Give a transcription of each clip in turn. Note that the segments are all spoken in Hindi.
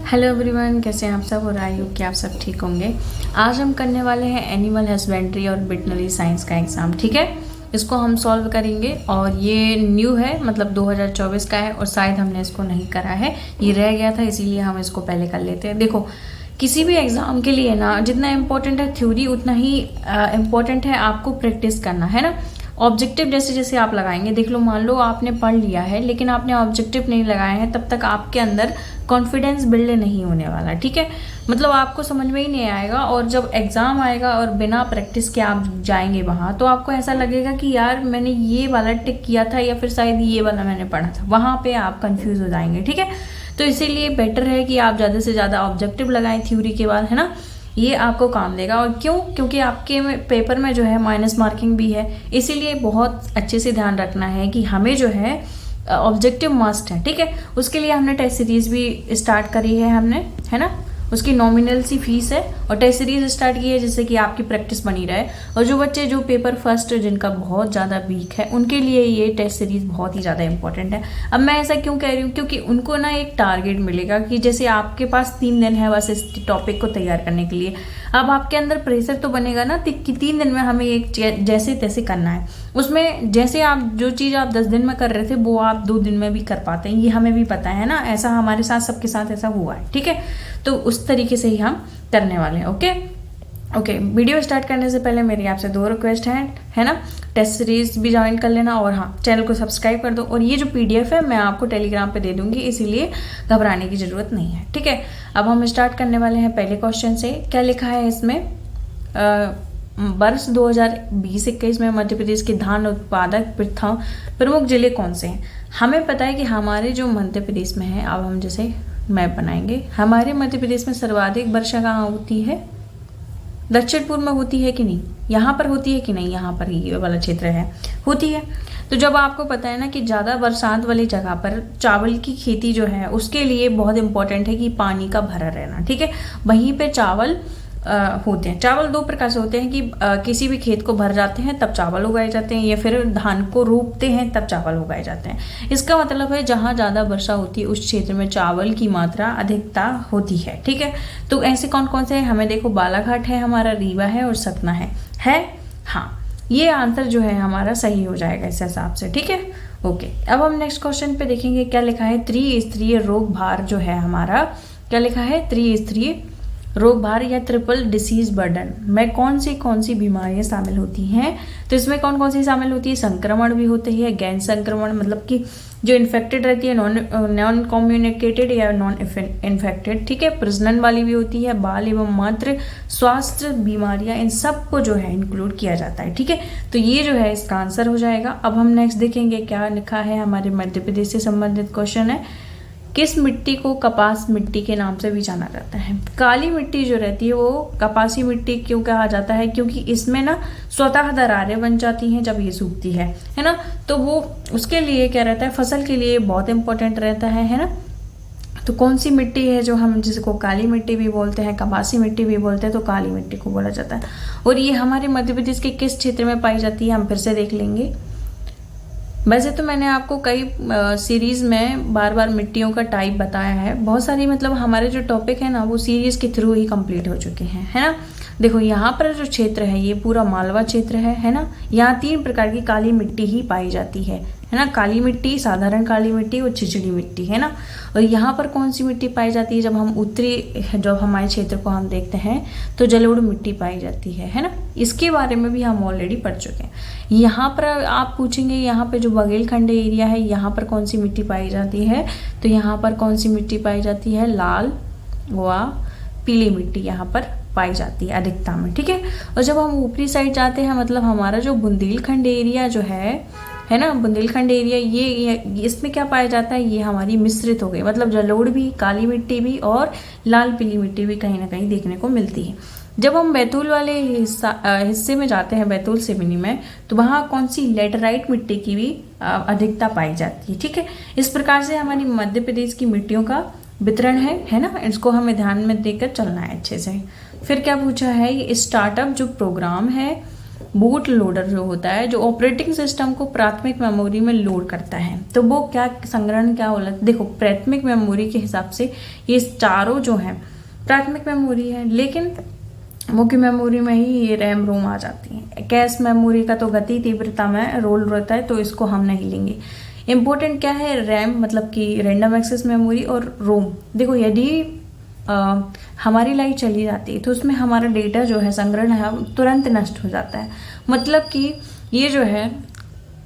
हेलो एवरीवन, कैसे हैं आप सब। और आई होप कि आप सब ठीक होंगे। आज हम करने वाले हैं एनिमल हस्बेंड्री और वेटरनरी साइंस का एग्ज़ाम। ठीक है, इसको हम सॉल्व करेंगे और ये न्यू है, मतलब 2024 का है और शायद हमने इसको नहीं करा है, ये रह गया था, इसीलिए हम इसको पहले कर लेते हैं। देखो, किसी भी एग्ज़ाम के लिए ना जितना इम्पोर्टेंट है थ्योरी उतना ही इम्पोर्टेंट है आपको प्रैक्टिस करना, है ना। ऑब्जेक्टिव जैसे जैसे आप लगाएंगे, देख लो मान लो आपने पढ़ लिया है लेकिन आपने ऑब्जेक्टिव नहीं लगाए हैं, तब तक आपके अंदर कॉन्फिडेंस बिल्ड नहीं होने वाला। ठीक है, मतलब आपको समझ में ही नहीं आएगा और जब एग्ज़ाम आएगा और बिना प्रैक्टिस के आप जाएंगे वहाँ, तो आपको ऐसा लगेगा कि यार मैंने ये वाला टिक किया था या फिर शायद ये वाला मैंने पढ़ा था, वहाँ पे आप कंफ्यूज हो जाएंगे। ठीक है, तो इसीलिए बेटर है कि आप ज़्यादा से ज़्यादा ऑब्जेक्टिव लगाएं थ्योरी के बाद, है ना। ये आपको काम देगा। और क्यों? क्योंकि आपके पेपर में जो है माइनस मार्किंग भी है, इसीलिए बहुत अच्छे से ध्यान रखना है कि हमें जो है ऑब्जेक्टिव मस्ट है। ठीक है, उसके लिए हमने टेस्ट सीरीज भी स्टार्ट करी है हमने, है ना। उसकी नॉमिनल सी फीस है और टेस्ट सीरीज स्टार्ट की है जिससे कि आपकी प्रैक्टिस बनी रहे। और जो बच्चे जो पेपर फर्स्ट जिनका बहुत ज़्यादा वीक है उनके लिए ये टेस्ट सीरीज बहुत ही ज़्यादा इंपॉर्टेंट है। अब मैं ऐसा क्यों कह रही हूँ, क्योंकि उनको ना एक टारगेट मिलेगा कि जैसे आपके पास 3 दिन है बस इस टॉपिक को तैयार करने के लिए। अब आपके अंदर प्रेशर तो बनेगा ना कि 3 दिन में हमें एक जैसे तैसे करना है। उसमें जैसे आप जो चीज़ आप 10 दिन में कर रहे थे वो आप 2 दिन में भी कर पाते हैं, ये हमें भी पता है ना। ऐसा हमारे साथ सबके साथ ऐसा हुआ है। ठीक है, तो उस तरीके से ही हम करने वाले हैं। ओके, वीडियो स्टार्ट करने से पहले मेरी आपसे 2 रिक्वेस्ट हैं, है ना। टेस्ट सीरीज भी ज्वाइन कर लेना और हाँ, चैनल को सब्सक्राइब कर दो। और ये जो PDF है मैं आपको टेलीग्राम पे दे दूंगी, इसीलिए घबराने की ज़रूरत नहीं है। ठीक है, अब हम स्टार्ट करने वाले हैं पहले क्वेश्चन से। क्या लिखा है इसमें? वर्ष 2020-21 में मध्य प्रदेश के धान उत्पादक प्रमुख जिले कौन से हैं? हमें पता है कि हमारे जो मध्य प्रदेश में है, अब हम जैसे मैप बनाएंगे, हमारे मध्य प्रदेश में सर्वाधिक वर्षा कहाँ होती है? दक्षिण पूर्व में होती है कि नहीं? यहाँ पर होती है कि नहीं? यहाँ पर ये वाला क्षेत्र है, होती है। तो जब आपको पता है ना कि ज़्यादा बरसात वाली जगह पर चावल की खेती जो है उसके लिए बहुत इंपॉर्टेंट है कि पानी का भरा रहना। ठीक है, वहीं पे चावल होते हैं। चावल 2 प्रकार से होते हैं कि किसी भी खेत को भर जाते हैं तब चावल उगाए जाते हैं, या फिर धान को रोपते हैं तब चावल उगाए जाते हैं। इसका मतलब है जहाँ ज़्यादा वर्षा होती है उस क्षेत्र में चावल की मात्रा अधिकता होती है। ठीक है, तो ऐसे कौन कौन से हैं? हमें देखो, बालाघाट है हमारा, रीवा है और सतना है। हाँ, ये आंसर जो है हमारा सही हो जाएगा इस हिसाब से। ठीक है, ओके। अब हम नेक्स्ट क्वेश्चन पे देखेंगे क्या लिखा है। त्रिस्तरीय रोग भार जो है हमारा, क्या लिखा है? त्रिस्तरीय रोग भार या ट्रिपल डिसीज बर्डन में कौन सी बीमारियां शामिल होती हैं? तो इसमें कौन कौन सी शामिल होती है? संक्रमण भी होते हैं, गैर संक्रमण मतलब कि जो इन्फेक्टेड रहती है, नॉन कम्युनिकेटेड या नॉन इन्फेक्टेड। ठीक है, प्रजनन वाली भी होती है, बाल एवं मातृ स्वास्थ्य बीमारियां, इन सब को जो है इंक्लूड किया जाता है। ठीक है, तो ये जो है इसका आंसर हो जाएगा। अब हम नेक्स्ट देखेंगे क्या लिखा है। हमारे मध्य प्रदेश से संबंधित क्वेश्चन है। किस मिट्टी को कपास मिट्टी के नाम से भी जाना जाता है? काली मिट्टी जो रहती है वो कपासी मिट्टी क्यों कहा जाता है? क्योंकि इसमें ना स्वतः दरारें बन जाती हैं जब ये सूखती है ना। तो वो उसके लिए क्या रहता है, फसल के लिए बहुत इंपॉर्टेंट रहता है ना। तो कौन सी मिट्टी है जो हम जिसको काली मिट्टी भी बोलते हैं, कपासी मिट्टी भी बोलते हैं, तो काली मिट्टी को बोला जाता है। और ये हमारे मध्य प्रदेश के किस क्षेत्र में पाई जाती है, हम फिर से देख लेंगे। वैसे तो मैंने आपको कई सीरीज़ में बार बार मिट्टियों का टाइप बताया है, बहुत सारी, मतलब हमारे जो टॉपिक है ना वो सीरीज़ के थ्रू ही कंप्लीट हो चुके हैं, है ना। देखो, यहाँ पर जो क्षेत्र है ये पूरा मालवा क्षेत्र है ना। यहाँ 3 प्रकार की काली मिट्टी ही पाई जाती है ना। काली मिट्टी, साधारण काली मिट्टी और छिछड़ी मिट्टी, है ना। और यहाँ पर कौन सी मिट्टी पाई जाती है? जब हमारे क्षेत्र को हम देखते हैं तो जलोढ़ मिट्टी पाई जाती है ना। इसके बारे में भी हम ऑलरेडी पढ़ चुके हैं। यहाँ पर आप पूछेंगे, यहाँ पे जो बघेलखंड एरिया है यहाँ पर कौन सी मिट्टी पाई जाती है? तो यहाँ पर कौन सी मिट्टी पाई जाती है? लाल व पीली मिट्टी यहाँ पर पाई जाती है अधिकता में। ठीक है, और जब हम ऊपरी साइड जाते हैं, मतलब हमारा जो बुंदेलखंड एरिया जो है ना, बुंदेलखंड एरिया, ये इसमें क्या पाया जाता है? ये हमारी मिश्रित हो गई, मतलब जलोढ़ भी, काली मिट्टी भी और लाल पीली मिट्टी भी कहीं ना कहीं देखने को मिलती है। जब हम बैतूल वाले हिस्से में जाते हैं, बैतूल सिवनी में, तो वहाँ कौन सी लेटराइट मिट्टी की भी अधिकता पाई जाती है। ठीक है, इस प्रकार से हमारी मध्य प्रदेश की मिट्टियों का वितरण है ना। इसको हमें ध्यान में देकर चलना है अच्छे से। फिर क्या पूछा है, ये स्टार्टअप जो प्रोग्राम है बूट लोडर जो होता है, जो ऑपरेटिंग सिस्टम को प्राथमिक मेमोरी में लोड करता है, तो वो क्या संग्रहण क्या बोला, देखो प्राथमिक मेमोरी के हिसाब से ये चारों जो है प्राथमिक मेमोरी है, लेकिन मुख्य मेमोरी में ही ये रैम रोम आ जाती है। कैश मेमोरी का तो गति तीव्रता में रोल रहता है, तो इसको हम नहीं लेंगे। इम्पोर्टेंट क्या है, रैम मतलब कि रैंडम एक्सेस मेमोरी और रोम। देखो यदि हमारी लाइट चली जाती है तो उसमें हमारा डेटा जो है संग्रहण है तुरंत नष्ट हो जाता है। मतलब कि ये जो है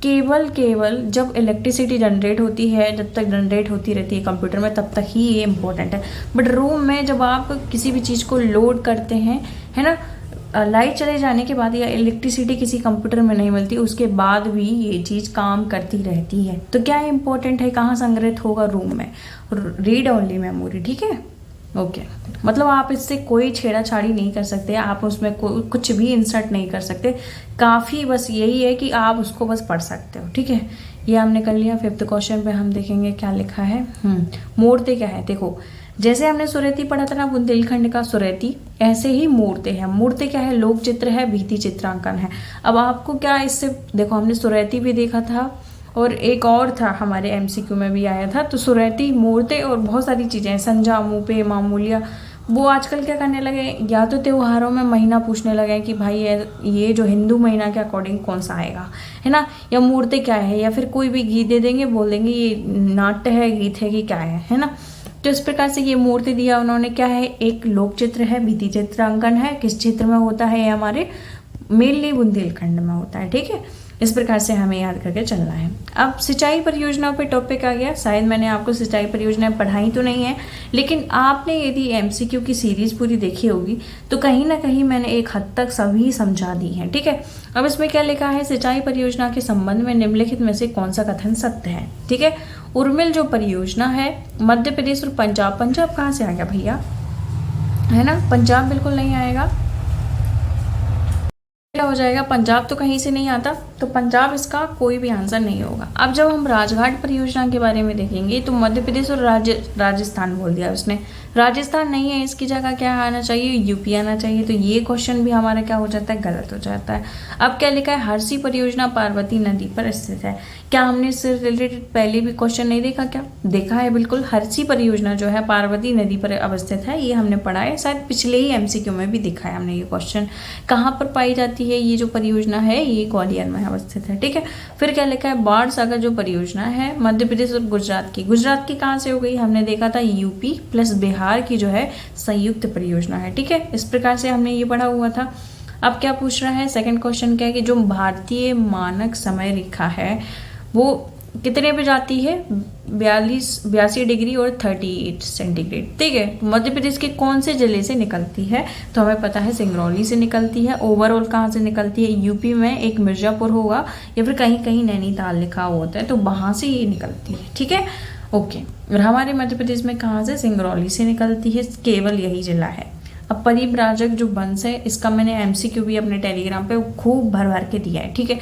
केवल जब इलेक्ट्रिसिटी जनरेट होती है, जब तक जनरेट होती रहती है कंप्यूटर में, तब तक ही ये इम्पोर्टेंट है। बट रोम में जब आप किसी भी चीज़ को लोड करते हैं, है ना, लाइट चले जाने के बाद या इलेक्ट्रिसिटी किसी कंप्यूटर में नहीं मिलती, उसके बाद भी ये चीज़ काम करती रहती है। तो क्या इम्पोर्टेंट है, कहाँ संग्रहित होगा, रूम में, रीड ओनली मेमोरी, ठीक है। ओके मतलब आप इससे कोई छेड़ाछाड़ी नहीं कर सकते, आप उसमें कुछ भी इंसर्ट नहीं कर सकते, काफ़ी बस यही है कि आप उसको बस पढ़ सकते हो, ठीक है। ये हमने कर लिया। 5th क्वेश्चन पे हम देखेंगे क्या लिखा है। मूर्ति क्या है, देखो जैसे हमने सुरेती पढ़ा था ना बुंदेलखंड का सुरेती, ऐसे ही मूर्ति है। मूर्ति क्या है, लोक चित्र है, भित्ति चित्रांकन है। अब आपको क्या इससे, देखो हमने सुरेती भी देखा था और एक और था हमारे MCQ में भी आया था, तो सुरेती, मूर्ति और बहुत सारी चीज़ें हैं, संजा, मुँह पे, मामूलिया। वो आजकल क्या करने लगे, या तो त्योहारों में महीना पूछने लगे कि भाई ये जो हिंदू महीना के अकॉर्डिंग कौन सा आएगा, है ना, या मूर्ति क्या है, या फिर कोई भी गीत दे देंगे, बोल देंगे ये नाट्य है, गीत है कि क्या है ना। तो इस प्रकार से ये मूर्ति दिया उन्होंने, क्या है, एक लोक चित्र है, भित्ति चित्रांकन है। किस क्षेत्र में होता है, ये हमारे मेनली बुंदेलखंड में होता है, ठीक है। इस प्रकार से हमें याद करके चलना है। अब सिंचाई परियोजनाओं पे टॉपिक आ गया। शायद मैंने आपको सिंचाई परियोजनाएं पढ़ाई तो नहीं है, लेकिन आपने यदि MCQ की सीरीज पूरी देखी होगी तो कहीं ना कहीं मैंने एक हद तक सभी समझा दी है, ठीक है। अब इसमें क्या लिखा है, सिंचाई परियोजना के संबंध में निम्नलिखित में से कौन सा कथन सत्य है, ठीक है। उर्मिल जो परियोजना है मध्य प्रदेश और पंजाब, पंजाब कहाँ से आ गया भैया, है ना, पंजाब बिल्कुल नहीं आएगा। क्या हो जाएगा, पंजाब तो कहीं से नहीं आता, तो पंजाब इसका कोई भी आंसर नहीं होगा। अब जब हम राजघाट परियोजना के बारे में देखेंगे तो मध्य प्रदेश और राजस्थान बोल दिया उसने, राजस्थान नहीं है, इसकी जगह क्या आना चाहिए, यूपी आना चाहिए। तो ये क्वेश्चन भी हमारा क्या हो जाता है, गलत हो जाता है। अब क्या लिखा है, हरसी परियोजना पार्वती नदी पर स्थित है। क्या हमने इससे रिलेटेड पहले भी क्वेश्चन नहीं देखा, क्या देखा है, बिल्कुल। हरसी परियोजना जो है पार्वती नदी पर अवस्थित है, ये हमने पढ़ा है, शायद पिछले ही MCQ में भी देखा है हमने ये क्वेश्चन। कहाँ पर पाई जाती है ये जो परियोजना है, ये ग्वालियर में अवस्थित है, ठीक है। फिर क्या लिखा है, बाढ़ सागर जो परियोजना है मध्य प्रदेश और गुजरात की, गुजरात की कहाँ से हो गई, हमने देखा था यूपी प्लस बिहार की जो है संयुक्त परियोजना है, ठीक है। इस प्रकार से हमने ये पढ़ा हुआ था। अब क्या पूछ रहा है, सेकंड क्वेश्चन क्या है कि जो भारतीय मानक समय रेखा है वो कितने पे जाती है, 82 डिग्री और 38 सेंटीग्रेड, ठीक है। मध्य प्रदेश के कौन से जिले से निकलती है, तो हमें पता है सिंगरौली से निकलती है। ओवरऑल कहाँ से निकलती है, यूपी में एक मिर्जापुर होगा या फिर कहीं कहीं नैनीताल लिखा होता है, तो वहाँ से ये निकलती है, ठीक है। ओके, और हमारे मध्य प्रदेश में कहाँ से, सिंगरौली से निकलती है, केवल यही जिला है। अब परिव्राजक जो वंश है, इसका मैंने MCQ भी अपने टेलीग्राम पे खूब भर भर के दिया है, ठीक है।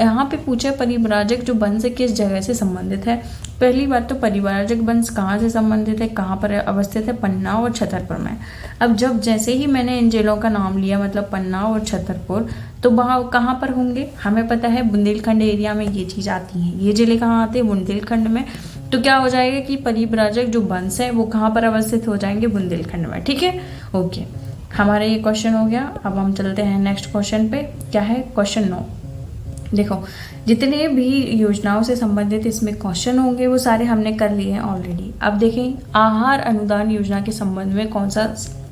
यहाँ पे पूछा है परिव्राजक जो वंश किस जगह से संबंधित है। पहली बात तो परिव्राजक वंश कहाँ से संबंधित है, कहाँ पर अवस्थित है, पन्ना और छतरपुर में। अब जब जैसे ही मैंने इन जिलों का नाम लिया, मतलब पन्ना और छतरपुर, तो वहाँ कहाँ पर होंगे, हमें पता है बुंदेलखंड एरिया में ये चीज़ आती है। ये जिले कहाँ आते हैं, बुंदेलखंड में। तो क्या हो जाएगा कि परिव्राजक जो वंश है वो कहाँ पर अवस्थित हो जाएंगे, बुंदेलखंड में, ठीक है। ओके, हमारा ये क्वेश्चन हो गया। अब हम चलते हैं नेक्स्ट क्वेश्चन पे, क्या है क्वेश्चन 9। देखो जितने भी योजनाओं से संबंधित इसमें क्वेश्चन होंगे वो सारे हमने कर लिए हैं ऑलरेडी। अब देखें, आहार अनुदान योजना के संबंध में कौन सा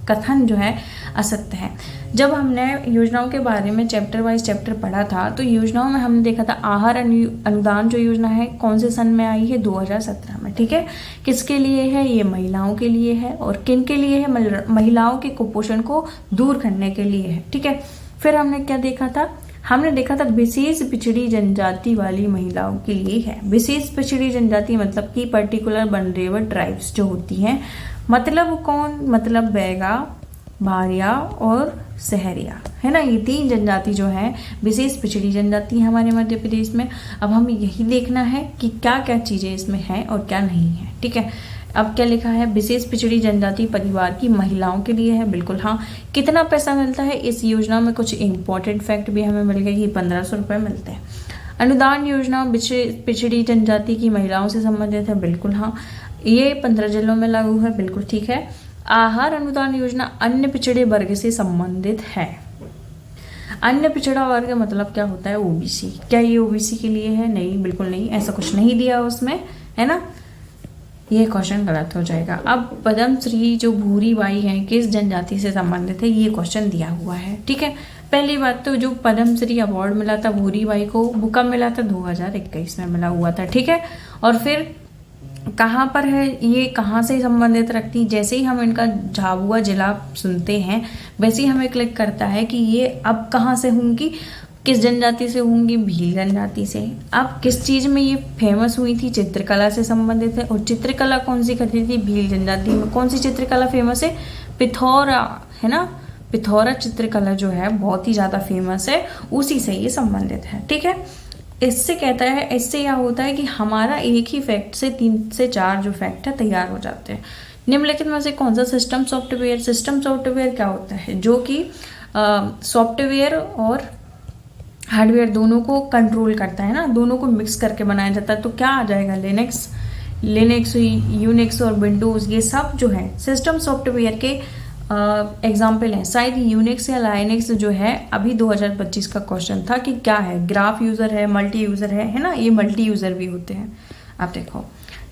कथन जो है असत्य है। जब हमने योजनाओं के बारे में चैप्टर वाइज चैप्टर पढ़ा था, तो योजनाओं में हमने देखा था आहार अनुदान जो योजना है कौन से सन में आई है, 2017 में, ठीक है। किसके लिए है, ये महिलाओं के लिए है। और किन के लिए है, महिलाओं के कुपोषण को दूर करने के लिए है, ठीक है। फिर हमने क्या देखा था, हमने देखा था विशेष पिछड़ी जनजाति वाली महिलाओं के लिए है। विशेष पिछड़ी जनजाति मतलब कि पर्टिकुलर वनरेबल ट्राइब्स जो होती हैं, मतलब कौन, मतलब बैगा, भारिया और सहरिया, है ना। ये 3 जनजाति जो है विशेष पिछड़ी जनजाति है हमारे मध्य प्रदेश में। अब हमें यही देखना है कि क्या क्या चीज़ें इसमें हैं और क्या नहीं है, ठीक है। अब क्या लिखा है, विशेष पिछड़ी जनजाति परिवार की महिलाओं के लिए है, बिल्कुल हाँ। कितना पैसा मिलता है इस योजना में, कुछ इंपॉर्टेंट फैक्ट भी हमें मिल गए कि 1500 रुपये मिलते हैं। अनुदान योजना पिछड़ी जनजाति की महिलाओं से संबंधित है, बिल्कुल हाँ। ये 15 जिलों में लागू है, बिल्कुल ठीक है। आहार अनुदान योजना अन्य पिछड़े वर्ग से संबंधित है। अन्य पिछड़ा वर्ग मतलब क्या होता है, ओबीसी। क्या ये ओबीसी के लिए है? नहीं, बिल्कुल नहीं, ऐसा कुछ नहीं दिया उसमें, है ना। ये क्वेश्चन गलत हो जाएगा। अब पद्मश्री जो भूरी बाई हैं किस जनजाति से संबंधित है, ये क्वेश्चन दिया हुआ है, ठीक है। पहली बात तो जो पद्मश्री अवार्ड मिला था भूरी बाई को, वो कब मिला था, 2021 में मिला हुआ था, ठीक है। और फिर कहाँ पर है ये, कहाँ से संबंधित रखती, जैसे ही हम इनका झाबुआ जिला सुनते हैं वैसे ही हमें क्लिक करता है कि ये अब कहाँ से होंगी, किस जनजाति से होंगी, भील जनजाति से। अब किस चीज़ में ये फेमस हुई थी, चित्रकला से संबंधित है। और चित्रकला कौन सी करती थी, भील जनजाति में। कौन सी चित्रकला फेमस है, पिथौरा, है ना। पिथौरा चित्रकला जो है बहुत ही ज़्यादा फेमस है, उसी से ये संबंधित है, ठीक है। इससे कहता है, इससे यह होता है कि हमारा एक ही फैक्ट से 3 से 4 जो फैक्ट है तैयार हो जाते हैं। निम्नलिखित में से कौन सा सिस्टम सॉफ्टवेयर, सिस्टम सॉफ्टवेयर क्या होता है, जो कि सॉफ्टवेयर और हार्डवेयर दोनों को कंट्रोल करता है ना, दोनों को मिक्स करके बनाया जाता है। तो क्या आ जाएगा, लिनक्स, यूनिक्स और विंडोज़, ये सब जो है सिस्टम सॉफ्टवेयर के एग्जाम्पल हैं। शायद यूनिक्स या लाइनक्स जो है अभी 2025 का क्वेश्चन था कि क्या है, ग्राफ यूज़र है, मल्टी यूज़र है ना, ये मल्टी यूज़र भी होते हैं। आप देखो,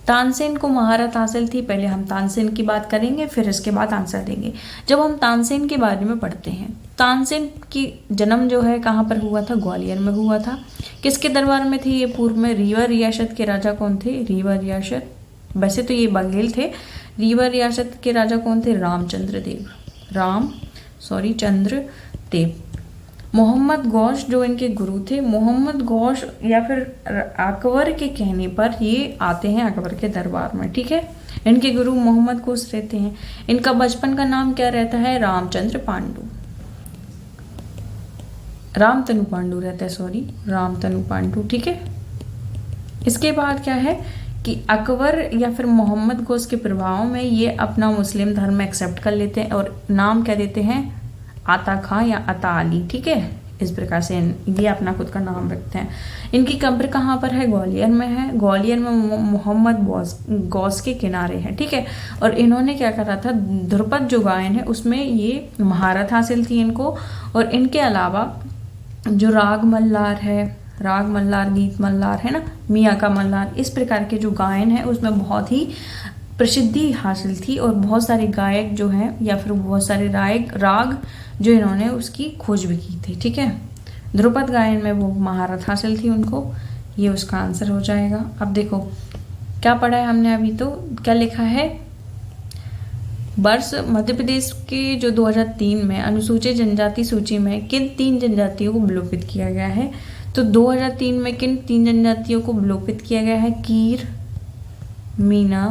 तानसेन को महारत हासिल थी। पहले हम तानसेन की बात करेंगे, फिर इसके बाद आंसर देंगे। जब हम तानसेन के बारे में पढ़ते हैं, तानसेन की जन्म जो है कहाँ पर हुआ था, ग्वालियर में हुआ था। किसके दरबार में थे ये पूर्व में, रीवा रियासत के राजा कौन थे, रीवा रियासत, वैसे तो ये बघेल थे। रीवा रियासत के राजा कौन थे, चंद्र देव। मोहम्मद गौश जो इनके गुरु थे, मोहम्मद गौश या फिर अकबर के कहने पर ये आते हैं अकबर के दरबार में, ठीक है। इनके गुरु मोहम्मद गौश रहते हैं। इनका बचपन का नाम क्या रहता है, रामतनु पांडु रहता है, रामतनु पांडु, ठीक है। इसके बाद क्या है कि अकबर या फिर मोहम्मद गौस के प्रभाव में ये अपना मुस्लिम धर्म एक्सेप्ट कर लेते हैं और नाम क्या देते हैं, आता खां या अता अली, ठीक है। इस प्रकार से ये अपना खुद का नाम रखते हैं। इनकी कब्र कहाँ पर है, ग्वालियर में है। ग्वालियर में मोहम्मद गौस के किनारे है, ठीक है। और इन्होंने क्या करा था, ध्रुपद जो गायन है उसमें ये महारत हासिल थी इनको। और इनके अलावा जो राग मल्लार है, राग मल्लार, गीत मल्लार, है ना, मियाँ का मल्लार, इस प्रकार के जो गायन है उसमें बहुत ही प्रसिद्धि हासिल थी। और बहुत सारे गायक जो हैं या फिर बहुत सारे राग जो इन्होंने उसकी खोज भी की थी, ठीक है। ध्रुपद गायन में वो महारत हासिल थी उनको, ये उसका आंसर हो जाएगा। अब देखो क्या पढ़ा है हमने अभी, तो क्या लिखा है, वर्ष मध्य प्रदेश के जो 2003 में अनुसूचित जनजाति सूची में किन 3 जनजातियों को विलोपित किया गया है। तो 2003 में किन 3 जनजातियों को विलोपित किया गया है, कीर, मीना,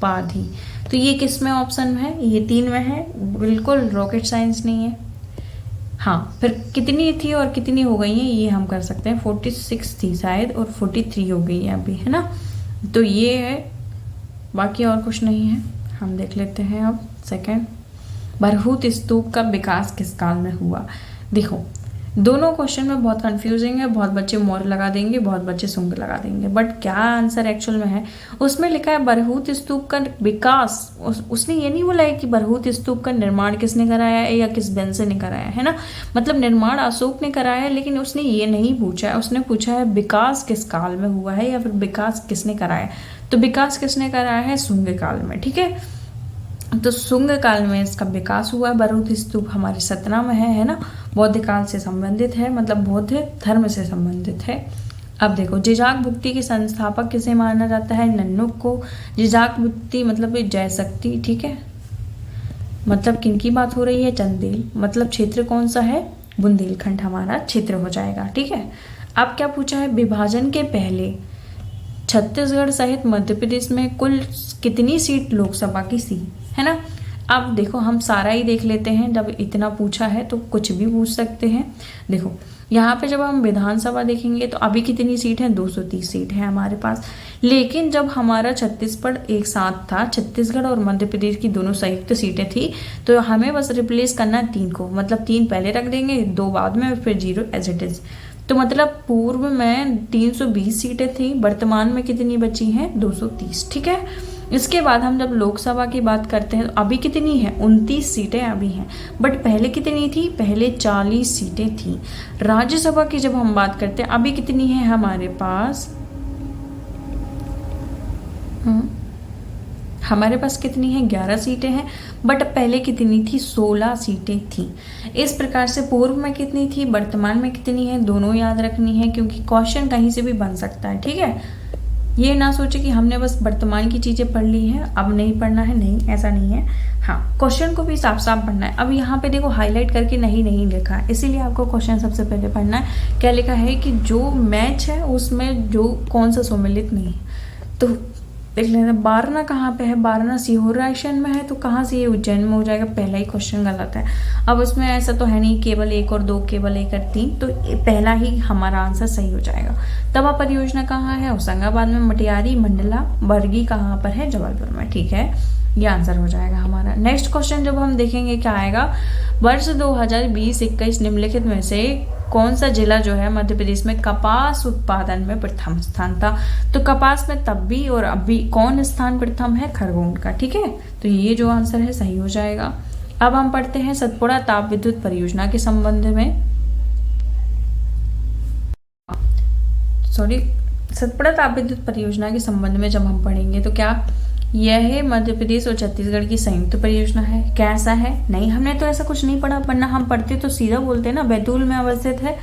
पाधी। तो ये किस में ऑप्शन में है, ये 3 में है, बिल्कुल रॉकेट साइंस नहीं है। हाँ, फिर कितनी थी और कितनी हो गई हैं ये हम कर सकते हैं, 46 थी शायद और 43 हो गई है अभी, है ना। तो ये है, बाकी और कुछ नहीं है। हम देख लेते हैं अब सेकंड, बरहूत स्तूप का विकास किस काल में हुआ। देखो दोनों क्वेश्चन में बहुत कंफ्यूजिंग है, बहुत बच्चे मोर लगा देंगे, बहुत बच्चे सुंग लगा देंगे, बट क्या आंसर एक्चुअल में है, उसमें लिखा है बरहूत स्तूप का विकास। उसने ये नहीं बोला है कि बरहूत स्तूप का निर्माण किसने कराया है या किस वंश ने कराया है ना, मतलब निर्माण अशोक ने कराया है, लेकिन उसने ये नहीं पूछा है, उसने पूछा है विकास किस काल में हुआ है या फिर विकास किसने कराया। तो विकास किसने कराया है, शुंग काल में, ठीक है। तो शुंग काल में इसका विकास हुआ। बरहूत स्तूप हमारे सतना में है ना, बौद्ध काल से संबंधित है, मतलब बौद्ध धर्म से संबंधित है। अब देखो जिजाक भुक्ति के संस्थापक किसे माना जाता है, नन्नुक को। जिजाक भुक्ति मतलब जय शक्ति, ठीक है। मतलब किनकी बात हो रही है, चंदेल, मतलब क्षेत्र कौन सा है, बुंदेलखंड हमारा क्षेत्र हो जाएगा, ठीक है। अब क्या पूछा है, विभाजन के पहले छत्तीसगढ़ सहित मध्य प्रदेश में कुल कितनी सीट लोकसभा की थी, है ना। अब देखो हम सारा ही देख लेते हैं, जब इतना पूछा है तो कुछ भी पूछ सकते हैं। देखो यहाँ पे जब हम विधानसभा देखेंगे तो अभी कितनी सीट है, 230 सीट है हमारे पास। लेकिन जब हमारा छत्तीसगढ़ एक साथ था, छत्तीसगढ़ और मध्य प्रदेश की दोनों संयुक्त सीटें थी, तो हमें बस रिप्लेस करना है 3 को, मतलब 3 पहले रख देंगे, 2 बाद में, फिर 0 एज इट इज। तो मतलब पूर्व में 320 सीटें थी, वर्तमान में कितनी बची हैं, 230। ठीक है। इसके बाद हम जब लोकसभा की बात करते हैं तो अभी कितनी है, 29 सीटें अभी हैं, बट पहले कितनी थी, पहले 40 सीटें थी। राज्यसभा की जब हम बात करते हैं अभी कितनी है हमारे पास, हमारे पास कितनी है, 11 सीटें हैं, बट पहले कितनी थी, 16 सीटें थी। इस प्रकार से पूर्व में कितनी थी, वर्तमान में कितनी है, दोनों याद रखनी है, क्योंकि क्वेश्चन कहीं से भी बन सकता है। ठीक है। ये ना सोचे कि हमने बस वर्तमान की चीज़ें पढ़ ली हैं, अब नहीं पढ़ना है, नहीं, ऐसा नहीं है। हाँ, क्वेश्चन को भी साफ साफ पढ़ना है। अब यहाँ पे देखो हाईलाइट करके नहीं लिखा है, इसीलिए आपको क्वेश्चन सबसे पहले पढ़ना है। क्या लिखा है कि जो मैच है उसमें जो कौन सा सम्मिलित नहीं है, तो देख लेना। बारना कहाँ पे है, बारना सीहोर रायसेन में है, तो कहाँ से ये उज्जैन में हो जाएगा, पहला ही क्वेश्चन गलत है। अब उसमें ऐसा तो है नहीं केवल 1 और 2, केवल 1 और 3, तो पहला ही हमारा आंसर सही हो जाएगा। तवा परियोजना कहाँ है, होशंगाबाद में। मटियारी मंडला बरगी कहाँ पर है, जबलपुर में। ठीक है, ये आंसर हो जाएगा हमारा। नेक्स्ट क्वेश्चन जब हम देखेंगे क्या आएगा, वर्ष 2020-21 निम्नलिखित में से कौन सा जिला जो है मध्य प्रदेश में कपास उत्पादन में प्रथम स्थान था। तो कपास में तब भी और अभी कौन स्थान प्रथम है, खरगोन का। ठीक है, तो ये जो आंसर है सही हो जाएगा। अब हम पढ़ते हैं सतपुड़ा ताप विद्युत परियोजना के संबंध में, सतपुड़ा ताप विद्युत परियोजना के संबंध में जब हम पढ़ेंगे तो क्या यह मध्य प्रदेश और छत्तीसगढ़ की संयुक्त परियोजना है, कैसा है, नहीं, हमने तो ऐसा कुछ नहीं पढ़ा, वरना हम पढ़ते तो सीधा बोलते ना बैतूल में अवस्थित है,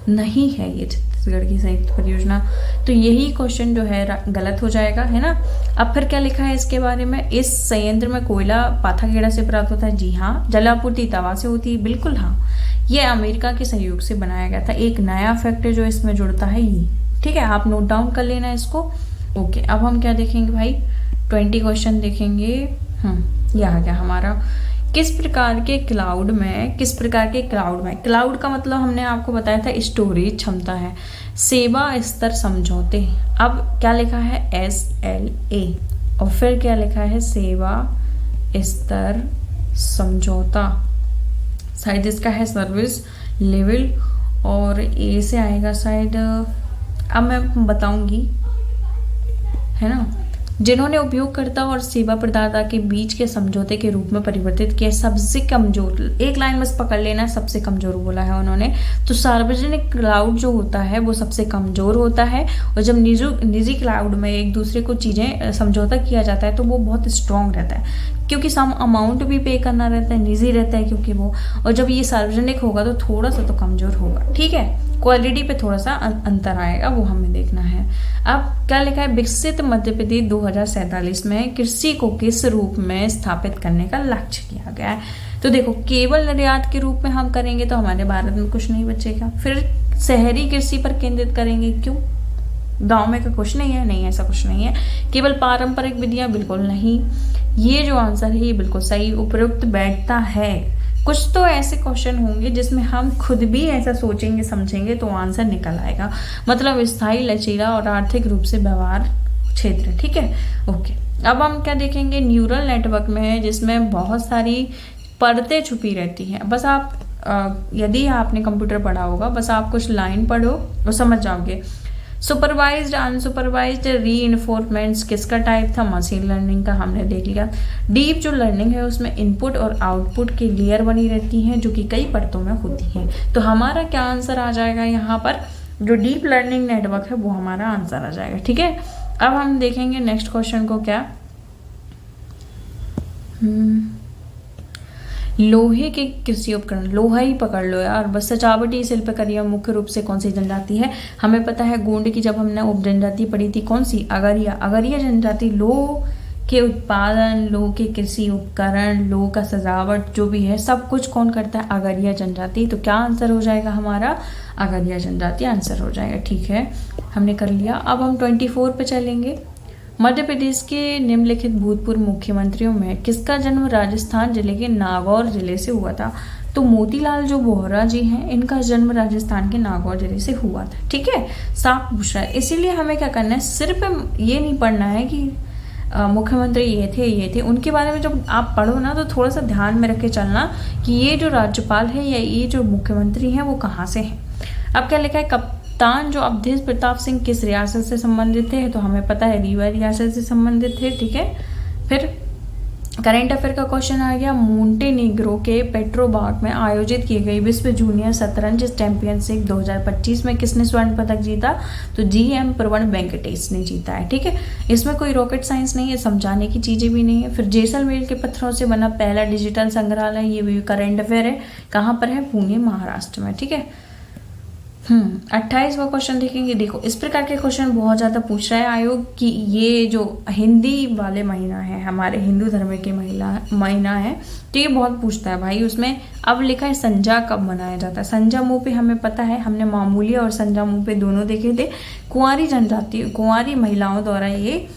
नहीं है ये छत्तीसगढ़ की संयुक्त परियोजना। तो यही क्वेश्चन जो है गलत हो जाएगा, है ना। अब फिर क्या लिखा है इसके बारे में, इस संयंत्र में कोयला पाथाखेड़ा से प्राप्त होता है, जी हाँ। जलापूर्ति तवा से होती है, बिल्कुल हाँ। ये अमेरिका के सहयोग से बनाया गया था। एक नया फैक्ट जो इसमें जुड़ता है ये, ठीक है, आप नोट डाउन कर लेना इसको। ओके, अब हम क्या देखेंगे भाई, 20 क्वेश्चन देखेंगे। यह आ गया हमारा, किस प्रकार के क्लाउड में, क्लाउड का मतलब हमने आपको बताया था स्टोरेज क्षमता है, सेवा स्तर समझौते। अब क्या लिखा है, SLA, और फिर क्या लिखा है, सेवा स्तर समझौता। शायद इसका है सर्विस लेवल, और ए से आएगा शायद, अब मैं बताऊंगी, है ना। जिन्होंने उपयोगकर्ता और सेवा प्रदाता के बीच के समझौते के रूप में परिवर्तित किया, सबसे कमजोर, एक लाइन बस पकड़ लेना, सबसे कमजोर बोला है उन्होंने। तो सार्वजनिक क्लाउड जो होता है वो सबसे कमजोर होता है, और जब निजी क्लाउड में एक दूसरे को चीज़ें समझौता किया जाता है तो वो बहुत स्ट्रांग रहता है, क्योंकि सम अमाउंट भी पे करना रहता है, निजी रहता है क्योंकि वो, और जब ये सार्वजनिक होगा तो थोड़ा सा तो कमजोर होगा। ठीक है, क्वालिटी पे थोड़ा सा अंतर आएगा, वो हमें देखना है। अब क्या लिखा है, विकसित मध्य प्रदेश 2047 में कृषि को किस रूप में स्थापित करने का लक्ष्य किया गया है। तो देखो, केवल निर्यात के रूप में हम करेंगे तो हमारे भारत में कुछ नहीं बचेगा। फिर शहरी कृषि पर केंद्रित करेंगे, क्यों, गांव में का कुछ नहीं है, नहीं ऐसा कुछ नहीं है। केवल पारंपरिक विधियां, बिल्कुल नहीं। ये जो आंसर है ये बिल्कुल सही उपयुक्त बैठता है। कुछ तो ऐसे क्वेश्चन होंगे जिसमें हम खुद भी ऐसा सोचेंगे समझेंगे तो आंसर निकल आएगा, मतलब स्थायी, लचीला और आर्थिक रूप से व्यवहार क्षेत्र। ठीक है, ओके। अब हम क्या देखेंगे, न्यूरल नेटवर्क में है जिसमें बहुत सारी परतें छुपी रहती हैं। बस आप यदि आपने कंप्यूटर पढ़ा होगा, बस आप कुछ लाइन पढ़ो और समझ जाओगे। सुपरवाइज्ड, अनसुपरवाइज्ड रीइंफोर्समेंट्स किसका टाइप था, मशीन लर्निंग का, हमने देख लिया। डीप जो लर्निंग है उसमें इनपुट और आउटपुट की लेयर बनी रहती हैं जो कि कई परतों में होती हैं। तो हमारा क्या आंसर आ जाएगा यहाँ पर, जो डीप लर्निंग नेटवर्क है वो हमारा आंसर आ जाएगा। ठीक है, अब हम देखेंगे नेक्स्ट क्वेश्चन को, क्या लोहे के कृषि उपकरण, लोहा ही पकड़ लो यार बस। सजावटी शिल्पकारियाँ मुख्य रूप से कौन सी जनजाति है, हमें पता है गोंड की जब हमने उप जनजाति पढ़ी थी, कौन सी, अगरिया जनजाति। लोह के उत्पादन, लोह के कृषि उपकरण, लोह का सजावट जो भी है सब कुछ कौन करता है, अगरिया जनजाति। तो क्या आंसर हो जाएगा हमारा, अगरिया जनजाति आंसर हो जाएगा। ठीक है, हमने कर लिया। अब हम 24 पे चलेंगे। मध्य प्रदेश के निम्नलिखित भूतपूर्व मुख्यमंत्रियों में किसका जन्म राजस्थान जिले के नागौर जिले से हुआ था? तो मोतीलाल जो वोहरा जी हैं, इनका जन्म राजस्थान के नागौर जिले से हुआ था। ठीक है, साफ पूछ रहा है, इसीलिए हमें क्या करना है, सिर्फ ये नहीं पढ़ना है कि मुख्यमंत्री ये थे उनके बारे में। जब आप पढ़ो ना तो थोड़ा सा ध्यान में रख के चलना कि ये जो राज्यपाल है या ये जो मुख्यमंत्री हैं वो कहाँ से हैं। अब क्या लिखा है, कप्तान जो अवधेश प्रताप सिंह किस रियासत से संबंधित थे? तो हमें पता है रीवा रियासत से संबंधित थे। ठीक है, फिर करंट अफेयर का क्वेश्चन आ गया, मोंटेनीग्रो के पेट्रोबार्ग में आयोजित की गई विश्व जूनियर शतरंज चैंपियनशिप 2025 में किसने स्वर्ण पदक जीता? तो GM प्रवण वेंकटेश ने जीता है। ठीक है, इसमें कोई रॉकेट साइंस नहीं है, समझाने की चीजें भी नहीं है। फिर जैसलमेर के पत्थरों से बना पहला डिजिटल संग्रहालय, ये भी करंट अफेयर है, कहाँ पर है? पुणे महाराष्ट्र में। ठीक है, 28वां क्वेश्चन देखेंगे। देखो, इस प्रकार के क्वेश्चन बहुत ज्यादा पूछ रहा है आयोग कि ये जो हिंदी वाले महीना है, हमारे हिंदू धर्म के महीना है, तो ये बहुत पूछता है भाई। उसमें अब लिखा है संजा कब मनाया जाता है? संजा मुँह पे हमें पता है, हमने मामूली और संजा मुँह पे दोनों देखे थे। कुंवारी जनजाति, कुंवारी महिलाओं द्वारा ये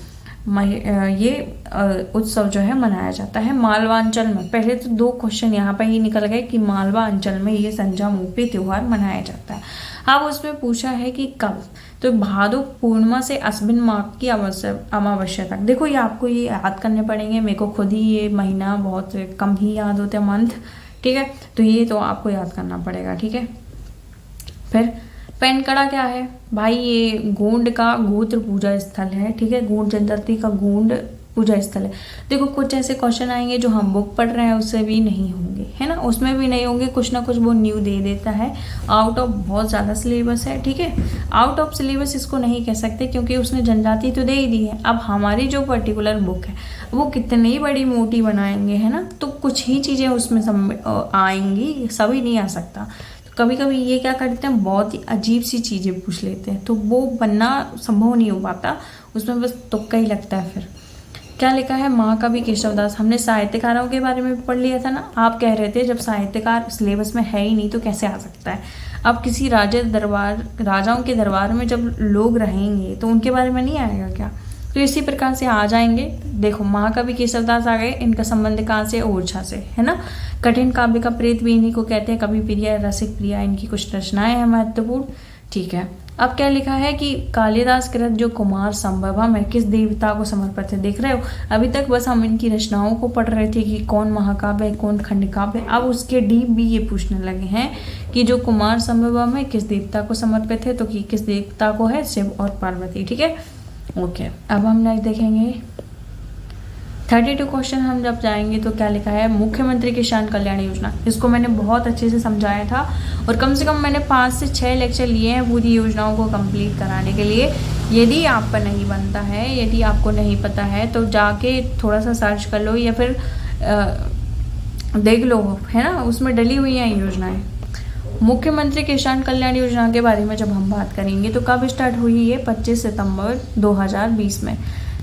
उत्सव जो है मनाया जाता है मालवा अंचल में। पहले तो 2 क्वेश्चन यहाँ पर ही निकल गए कि मालवा अंचल में ये संजा मुँह त्योहार मनाया जाता है। अब उसमें पूछा है कि कब, तो भादो पूर्णिमा से अश्विन माह की अमावस्या तक। देखो, ये आपको ये याद करने पड़ेंगे, मेरे को खुद ही ये महीना बहुत कम ही याद होते हैं, मंथ। ठीक है, तो ये तो आपको याद करना पड़ेगा। ठीक है, फिर पेनकड़ा क्या है भाई? ये गोंड का गोत्र पूजा स्थल है। ठीक है, गोंड जनजाति का गोंड पूजा स्थल है। देखो, कुछ ऐसे क्वेश्चन आएंगे जो हम बुक पढ़ रहे हैं उससे भी नहीं होंगे, है ना, उसमें भी नहीं होंगे, कुछ ना कुछ वो न्यू दे देता है। आउट ऑफ बहुत ज़्यादा सिलेबस है। ठीक है, आउट ऑफ सिलेबस इसको नहीं कह सकते क्योंकि उसने जनजाति तो दे ही दी है। अब हमारी जो पर्टिकुलर बुक है वो कितनी बड़ी मोटी बनाएंगे, है ना, तो कुछ ही चीज़ें उसमें आएंगी, सभी नहीं आ सकता। कभी कभी ये क्या करते हैं, बहुत ही अजीब सी चीज़ें पूछ लेते हैं, तो वो बनना संभव नहीं हो पाता, उसमें बस तुक्का ही लगता है। फिर क्या लिखा है, महाकवि केशवदास। हमने साहित्यकारों के बारे में पढ़ लिया था ना, आप कह रहे थे जब साहित्यकार सिलेबस में है ही नहीं तो कैसे आ सकता है। अब किसी राजाओं के दरबार में जब लोग रहेंगे तो उनके बारे में नहीं आएगा क्या? तो इसी प्रकार से आ जाएंगे। देखो, महाकवि केशवदास आ गए, इनका संबंध कहाँ से? ओरछा से, है ना। कठिन काव्य का प्रेत भी इन्हीं को कहते हैं, कवि प्रिया, रसिक प्रिया, इनकी कुछ रचनाएं हैं महत्वपूर्ण। ठीक है, अब क्या लिखा है कि कालिदास कृत जो कुमार संभवम है किस देवता को समर्पित है? देख रहे हो, अभी तक बस हम इनकी रचनाओं को पढ़ रहे थे कि कौन महाकाव्य है, कौन खंड काव्य है। अब उसके डीप भी ये पूछने लगे हैं कि जो कुमार संभवम है किस देवता को समर्पित है? तो कि किस देवता को है? शिव और पार्वती। ठीक है, ओके। अब हम नेक्स्ट देखेंगे 32 क्वेश्चन। हम जब जाएंगे तो क्या लिखा है, मुख्यमंत्री किसान कल्याण योजना। इसको मैंने बहुत अच्छे से समझाया था और कम से कम मैंने 5 से 6 लेक्चर लिए हैं पूरी योजनाओं को कंप्लीट कराने के लिए। यदि आप पर नहीं बनता है, यदि आपको नहीं पता है तो जाके थोड़ा सा सर्च कर लो या फिर देख लो, है ना, उसमें डली हुई हैं योजनाएं। मुख्यमंत्री किसान कल्याण योजना के बारे में जब हम बात करेंगे तो कब स्टार्ट हुई है? 25 सितंबर 2020 में।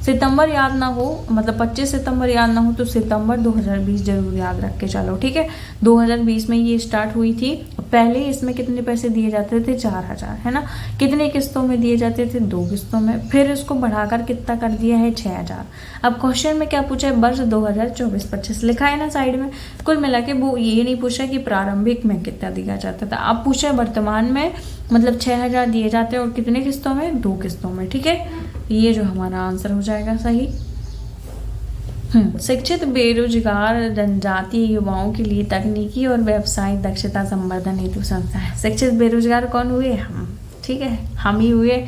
सितंबर याद ना हो, मतलब 25 सितंबर याद ना हो तो सितंबर 2020 जरूर याद रख के चलो। ठीक है, 2020 में ये स्टार्ट हुई थी। पहले इसमें कितने पैसे दिए जाते थे? 4000, है ना। कितने किस्तों में दिए जाते थे? 2 किस्तों में। फिर इसको बढ़ाकर कितना कर दिया है? 6000। अब क्वेश्चन में क्या पूछा है? वर्ष 2024-25 लिखा है ना साइड में। कुल मिला के वो ये नहीं पूछा कि प्रारंभिक में कितना दिया जाता था, अब पूछा है वर्तमान में, मतलब 6000 दिए जाते हैं और कितने किस्तों में? 2 किस्तों में। ठीक है, ये जो हमारा आंसर हो जाएगा सही। शिक्षित बेरोजगार जनजातीय युवाओं के लिए तकनीकी और व्यावसायिक दक्षता संवर्धन हेतु संस्था है। शिक्षित बेरोजगार कौन हुए? हम। ठीक है, हम ही हुए।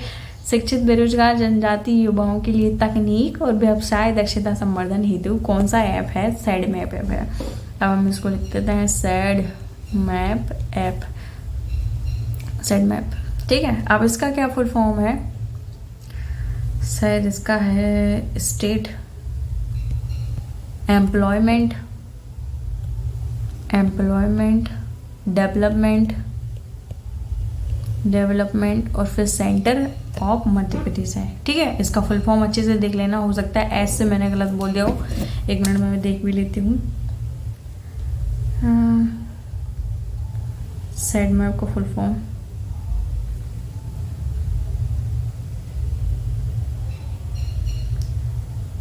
शिक्षित बेरोजगार जनजातीय युवाओं के लिए तकनीक और व्यवसाय दक्षता संवर्धन हेतु कौन सा ऐप है? सैड मैप ऐप है। अब हम इसको लिख देते हैं sad map app, sad map. ठीक है, अब इसका क्या फुल फॉर्म है? शायद इसका है स्टेट एम्प्लॉयमेंट डेवलपमेंट और फिर सेंटर ऑफ मध्य प्रदेश है। ठीक है, इसका फुल फॉर्म अच्छे से देख लेना, हो सकता है एस से मैंने गलत बोल दिया हो। 1 मिनट में मैं देख भी लेती हूँ। सैड मैप का फुल फॉर्म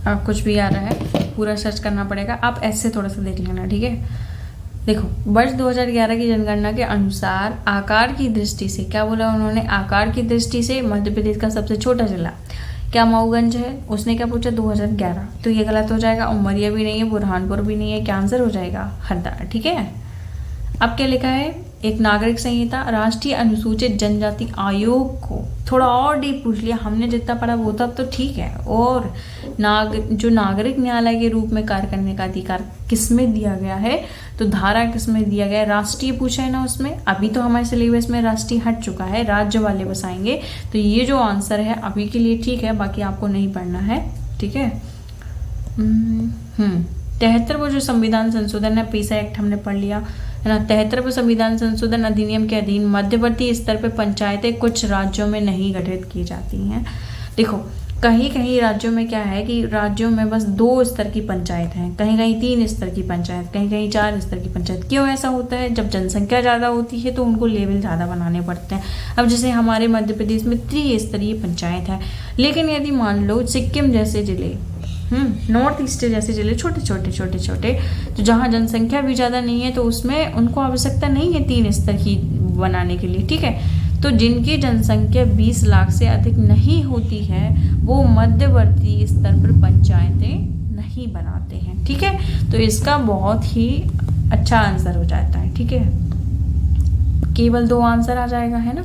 कुछ भी आ रहा है पूरा सर्च करना पड़ेगा, आप ऐसे थोड़ा सा देख लेना, ठीक है। देखो, वर्ष 2011 की जनगणना के अनुसार आकार की दृष्टि से, क्या बोला उन्होंने, आकार की दृष्टि से मध्य प्रदेश का सबसे छोटा जिला क्या मऊगंज है। उसने क्या पूछा 2011, तो ये गलत हो जाएगा। उमरिया भी नहीं है, बुरहानपुर भी नहीं है, क्या आंसर हो जाएगा, हरदा, ठीक है। अब क्या लिखा है, एक नागरिक संहिता, राष्ट्रीय अनुसूचित जनजाति आयोग को थोड़ा और डीप पूछ लिया हमने, जितना पढ़ा वो तब तो ठीक है। और जो नागरिक न्यायालय के रूप में कार्य करने का अधिकार किसमें दिया गया है, तो धारा किसमें दिया गया है, राष्ट्रीय पूछा है ना उसमें। अभी तो हमारे सिलेबस में राष्ट्रीय हट चुका है, राज्य वाले बस आएंगे। तो ये जो आंसर है अभी के लिए ठीक है, बाकी आपको नहीं पढ़ना है, ठीक है। 73वां जो संविधान संशोधन है, पीसा एक्ट हमने पढ़ लिया है ना। 73वें संविधान संशोधन अधिनियम के अधीन मध्यवर्ती स्तर पर पंचायतें कुछ राज्यों में नहीं गठित की जाती हैं। देखो, कहीं कहीं राज्यों में क्या है कि राज्यों में बस 2 स्तर की पंचायत हैं, कहीं कहीं 3 स्तर की पंचायत, कहीं कहीं 4 स्तर की पंचायत। क्यों ऐसा होता है, जब जनसंख्या ज़्यादा होती है तो उनको लेवल ज़्यादा बनाने पड़ते हैं। अब जैसे हमारे मध्य प्रदेश में त्रिस्तरीय पंचायत है, लेकिन यदि मान लो सिक्किम जैसे जिले, नॉर्थ ईस्ट जैसे जिले छोटे छोटे तो जहाँ जनसंख्या भी ज़्यादा नहीं है, तो उसमें उनको आवश्यकता नहीं है 3 स्तर की बनाने के लिए, ठीक है। तो जिनकी जनसंख्या 20 लाख से अधिक नहीं होती है, वो मध्यवर्ती स्तर पर पंचायतें नहीं बनाते हैं, ठीक है। तो इसका बहुत ही अच्छा आंसर हो जाता है, ठीक है। केवल 2 आंसर आ जाएगा, है ना,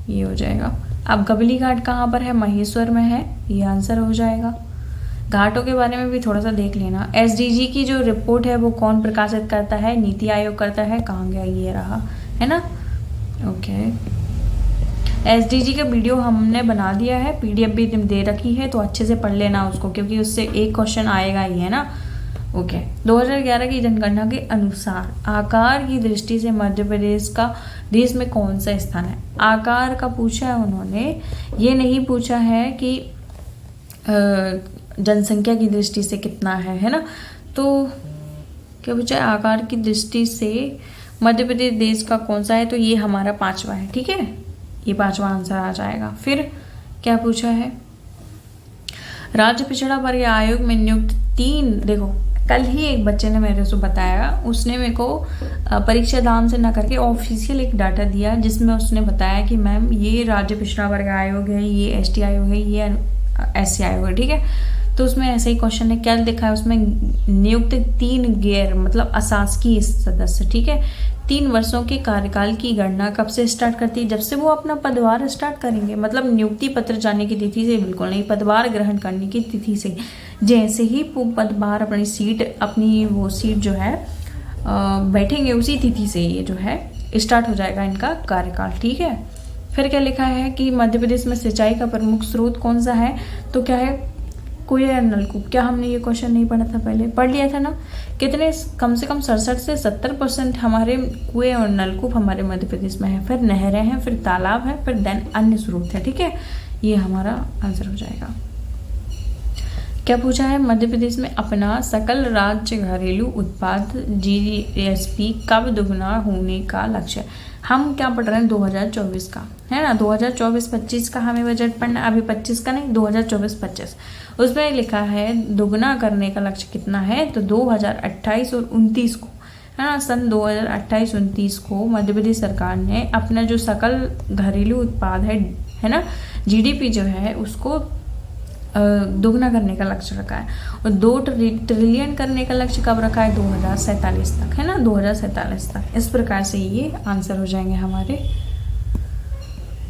ये हो जाएगा। अब गबली घाट कहाँ पर है, महेश्वर में है, ये आंसर हो जाएगा। घाटों के बारे में भी थोड़ा सा देख लेना। एसडीजी की जो रिपोर्ट है वो कौन प्रकाशित करता है, नीति आयोग करता है। कहाँ गया, ये रहा, है ना, ओके। एसडीजी का वीडियो हमने बना दिया है, पीडीएफ भी दे रखी है, तो अच्छे से पढ़ लेना उसको, क्योंकि उससे एक क्वेश्चन आएगा ही, है ना, ओके। 2011 की जनगणना के अनुसार आकार की दृष्टि से मध्य प्रदेश का देश में कौन सा स्थान है। आकार का पूछा है उन्होंने, ये नहीं पूछा है कि जनसंख्या की दृष्टि से कितना है ना। तो क्या पूछा है, आकार की दृष्टि से मध्य प्रदेश देश का कौन सा है, तो ये हमारा 5वां है, ठीक है, ये 5वां आंसर आ जाएगा। फिर क्या पूछा है, राज्य पिछड़ा वर्ग आयोग में नियुक्त 3, देखो कल ही एक बच्चे ने मेरे से बताया, उसने मेरे को परीक्षा दान से ना करके ऑफिशियल एक डाटा दिया, जिसमें उसने बताया कि मैम ये राज्य पिछड़ा वर्ग आयोग है, ये एसटी आयोग है, ये एससी आयोग है, ठीक है। तो उसमें ऐसे ही क्वेश्चन है, क्या लिखा है उसमें, नियुक्त 3 गैर मतलब अशासकीय सदस्य, ठीक है। 3 वर्षों के कार्यकाल की गणना कब से स्टार्ट करती है, जब से वो अपना पदभार स्टार्ट करेंगे, मतलब नियुक्ति पत्र जाने की तिथि से बिल्कुल नहीं, पदभार ग्रहण करने की तिथि से। जैसे ही पदभार अपनी वो सीट जो है बैठेंगे, उसी तिथि से ये जो है स्टार्ट हो जाएगा इनका कार्यकाल, ठीक है। फिर क्या लिखा है कि मध्य प्रदेश में सिंचाई का प्रमुख स्रोत कौन सा है, तो क्या है, कुएं और नलकूप। क्या हमने ये क्वेश्चन नहीं पढ़ा था, पहले पढ़ लिया था ना। कितने, कम से कम 67 से 70% हमारे कुएं और नलकूप हमारे मध्य प्रदेश में है। फिर नहरें हैं, फिर तालाब है, फिर देन अन्य स्रोत है, ठीक है। ये हमारा आंसर हो जाएगा। क्या पूछा है, मध्य प्रदेश में अपना सकल राज्य घरेलू उत्पाद जीडीपी कब दुगना होने का लक्ष्य। हम क्या पढ़ रहे हैं, 2024 का, है ना, 2024-25 का हमें बजट पढ़ना, अभी 25 का नहीं, 2024-25। उसमें लिखा है दुगना करने का लक्ष्य कितना है, तो 2028 और 29 को, है ना, सन 2028-29 को मध्य प्रदेश सरकार ने अपना जो सकल घरेलू उत्पाद है ना, जीडीपी जो है उसको दोगुना करने का लक्ष्य रखा है। और 2 ट्रिलियन करने का लक्ष्य कब रखा है, 2047 तक, है ना, 2047 तक। इस प्रकार से ये आंसर हो जाएंगे हमारे।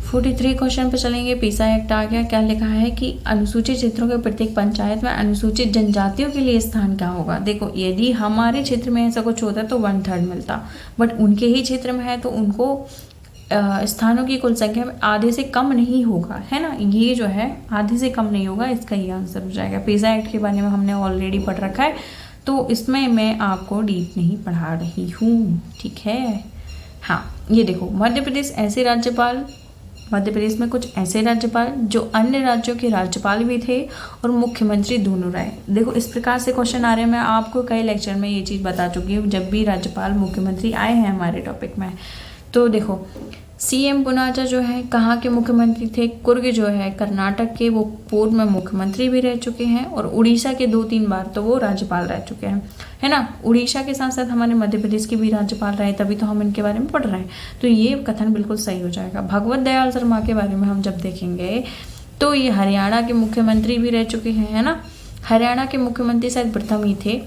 43 क्वेश्चन पे चलेंगे। पीसा एक्ट आ गया। क्या लिखा है कि अनुसूचित क्षेत्रों के प्रत्येक पंचायत में अनुसूचित जनजातियों के लिए स्थान क्या होगा। देखो, यदि हमारे क्षेत्र में ऐसा कुछ होता तो 1/3 मिलता, बट उनके ही क्षेत्र में है तो उनको स्थानों की कुल संख्या में आधे से कम नहीं होगा, है ना, ये जो है आधे से कम नहीं होगा, इसका ये आंसर हो जाएगा। पीसा एक्ट के बारे में हमने ऑलरेडी पढ़ रखा है, तो इसमें मैं आपको डीप नहीं पढ़ा रही हूँ, ठीक है। हाँ, ये देखो, मध्य प्रदेश में कुछ ऐसे राज्यपाल जो अन्य राज्यों के राज्यपाल भी थे और मुख्यमंत्री दोनों रहे। देखो, इस प्रकार से क्वेश्चन आ रहे हैं। मैं आपको कई लेक्चर में ये चीज़ बता चुकी हूँ, जब भी राज्यपाल मुख्यमंत्री आए हैं हमारे टॉपिक में। तो देखो, सीएम पुनाचा जो है कहाँ के मुख्यमंत्री थे? कुर्ग जो है कर्नाटक के, वो पूर्व में मुख्यमंत्री भी रह चुके हैं और उड़ीसा के 2-3 बार तो वो राज्यपाल रह चुके हैं, है ना। उड़ीसा के साथ साथ हमारे मध्य प्रदेश के भी राज्यपाल रहे, तभी तो हम इनके बारे में पढ़ रहे हैं। तो ये कथन बिल्कुल सही हो जाएगा। भगवत दयाल शर्मा के बारे में हम जब देखेंगे तो ये हरियाणा के मुख्यमंत्री भी रह चुके हैं, है ना। हरियाणा के मुख्यमंत्री शायद प्रथम ही थे।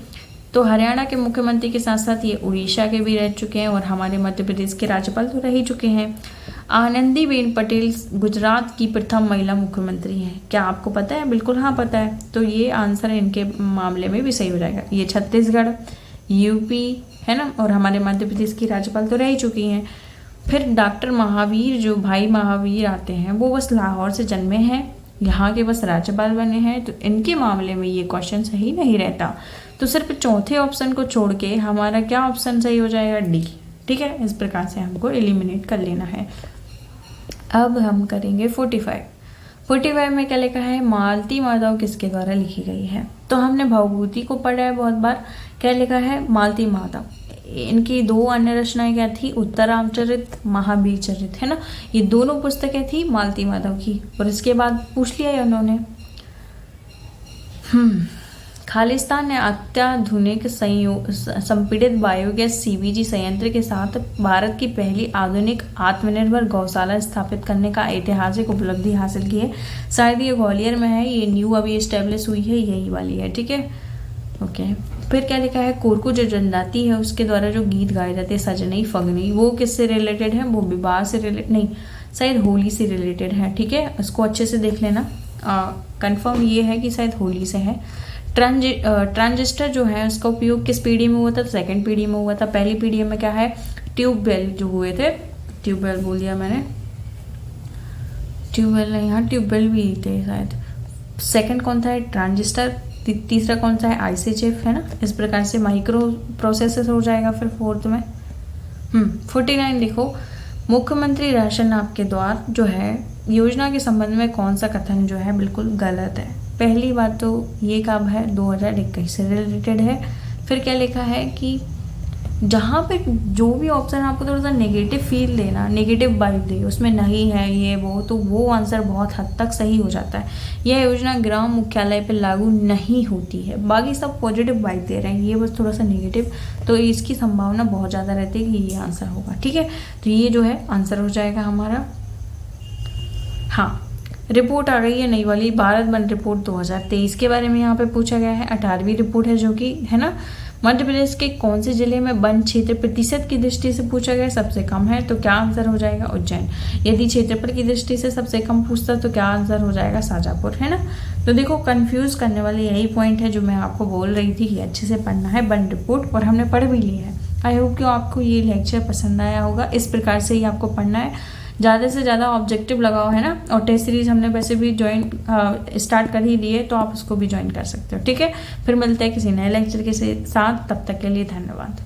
तो हरियाणा के मुख्यमंत्री के साथ साथ ये उड़ीसा के भी रह चुके हैं और हमारे मध्य प्रदेश के राज्यपाल तो रह ही चुके हैं। आनंदीबेन पटेल गुजरात की प्रथम महिला मुख्यमंत्री हैं। क्या आपको पता है? बिल्कुल हाँ पता है। तो ये आंसर इनके मामले में भी सही हो जाएगा। ये छत्तीसगढ़, यूपी, है ना, और हमारे मध्य प्रदेश की राज्यपाल तो रह ही चुकी हैं। फिर डॉक्टर महावीर, जो भाई महावीर आते हैं, वो बस लाहौर से जन्मे हैं, यहाँ के बस राज्यपाल बने हैं। तो इनके मामले में ये क्वेश्चन सही नहीं रहता। तो सिर्फ चौथे ऑप्शन को छोड़ के हमारा क्या ऑप्शन सही हो जाएगा? डी। ठीक है, इस प्रकार से हमको एलिमिनेट कर लेना है। अब हम करेंगे 45 में क्या लिखा है? मालती माधव किसके द्वारा लिखी गई है? तो हमने भवभूति को पढ़ा है बहुत बार। क्या लिखा है? मालती माधव। इनकी 2 अन्य रचनाएं क्या थी? उत्तरामचरित, महावीर चरित, है ना। ये दोनों पुस्तकें थी मालती माधव की। और इसके बाद पूछ लिया है उन्होंने, खालिस्तान ने अत्याधुनिक संपीड़ित बायोगैस सीबीजी संयंत्र के साथ भारत की पहली आधुनिक आत्मनिर्भर गौशाला स्थापित करने का ऐतिहासिक उपलब्धि हासिल की है। शायद ये ग्वालियर में है, ये न्यू अभी एस्टेब्लिश हुई है, यही वाली है। ठीक है, ओके। फिर क्या लिखा है? कोरकू जो जनजाति है उसके द्वारा जो गीत गाए जाते हैं, सजनई फगनई, वो किससे रिलेटेड है? वो विवाह से रिलेटेड नहीं, शायद होली से रिलेटेड है। ठीक है, इसको अच्छे से देख लेना। कंफर्म ये है कि शायद होली से है। ट्रांजिस्टर जो है उसका उपयोग किस पीढ़ी में हुआ था? सेकंड पीढ़ी में हुआ था। पहली पीढ़ी में क्या है? ट्यूबवेल जो हुए थे, ट्यूबवेल बोल दिया मैंने, ट्यूबवेल नहीं, हाँ ट्यूबवेल भी थे शायद। सेकंड कौन सा है? ट्रांजिस्टर। तीसरा कौन सा है? आईसीएचएफ, है ना। इस प्रकार से माइक्रो प्रोसेसर हो जाएगा फिर फोर्थ में। 49 देखो, मुख्यमंत्री राशन आपके द्वार जो है योजना के संबंध में कौन सा कथन जो है बिल्कुल गलत है? पहली बात तो ये कब है? 2021 से रिलेटेड है। फिर क्या लिखा है कि जहाँ पे जो भी ऑप्शन आपको थोड़ा सा नेगेटिव फील देना, नेगेटिव वाइब दे, उसमें नहीं है ये वो, तो वो आंसर बहुत हद तक सही हो जाता है। यह योजना ग्राम मुख्यालय पे लागू नहीं होती है। बाकी सब पॉजिटिव वाइब दे रहे हैं, ये बस थोड़ा सा नेगेटिव, तो इसकी संभावना बहुत ज़्यादा रहती है कि ये आंसर होगा। ठीक है, तो ये जो है आंसर हो जाएगा हमारा। हाँ, रिपोर्ट आ गई है नई वाली, भारत वन रिपोर्ट 2023 के बारे में यहाँ पे पूछा गया है। 18वीं रिपोर्ट है जो कि, है ना। मध्य प्रदेश के कौन से जिले में वन क्षेत्र प्रतिशत की दृष्टि से पूछा गया सबसे कम है? तो क्या आंसर हो जाएगा? उज्जैन। यदि क्षेत्रफल की दृष्टि से सबसे कम पूछता तो क्या आंसर हो जाएगा? शाजापुर, है ना। तो देखो, कंफ्यूज करने वाले यही पॉइंट है जो मैं आपको बोल रही थी कि अच्छे से पढ़ना है वन रिपोर्ट, और हमने पढ़ भी लिया है। आई होप कि आपको ये लेक्चर पसंद आया होगा। इस प्रकार से ही आपको पढ़ना है, ज़्यादा से ज़्यादा ऑब्जेक्टिव लगाओ, है ना। और टेस्ट सीरीज हमने वैसे भी स्टार्ट कर ही दी है, तो आप उसको भी ज्वाइन कर सकते हो। ठीक है, फिर मिलते हैं किसी नए लेक्चर के साथ। तब तक के लिए धन्यवाद।